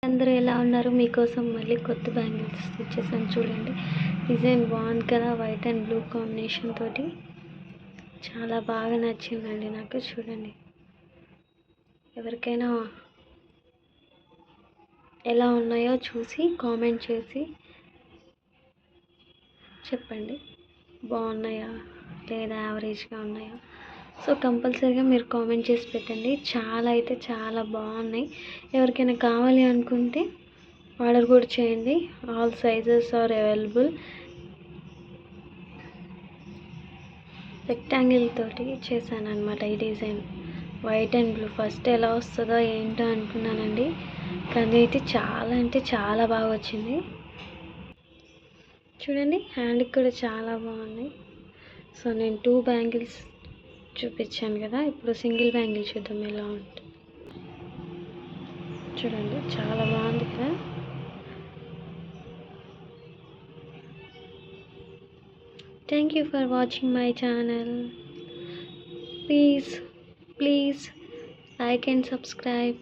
అందరూ ఎలా ఉన్నారు? మీకోసం మళ్ళీ కొత్త బ్యాంగిల్స్ తెచ్చేసాను చూడండి. డిజైన్ బాగుంది కదా, వైట్ అండ్ బ్లూ కాంబినేషన్ తోటి చాలా బాగా నచ్చిందండి నాకు. చూడండి, ఎవరికైనా ఎలా ఉన్నాయో చూసి కామెంట్ చేసి చెప్పండి, బాగున్నాయా లేదా యావరేజ్గా ఉన్నాయా. సో కంపల్సరీగా మీరు కామెంట్ చేసి పెట్టండి. చాలా అయితే చాలా బాగున్నాయి. ఎవరికైనా కావాలి అనుకుంటే ఆర్డర్ కూడా చేయండి. All sizes are available. Rectangle తోటి చేశాను అనమాట ఈ design, white and blue. First ఎలా వస్తుందో ఏంటో అనుకున్నానండి, కానీ అయితే చాలా అంటే చాలా బాగా వచ్చింది. చూడండి, హ్యాండ్కి కూడా చాలా బాగుంది. సో నేను 2 బ్యాంగిల్స్ చూపించాను కదా, ఇప్పుడు సింగిల్ బ్యాంగిల్ చూద్దాం ఎలా ఉంటుంది. చూడండి, చాలా బాగుంది కదా. Thank you for watching my channel. Please like and subscribe.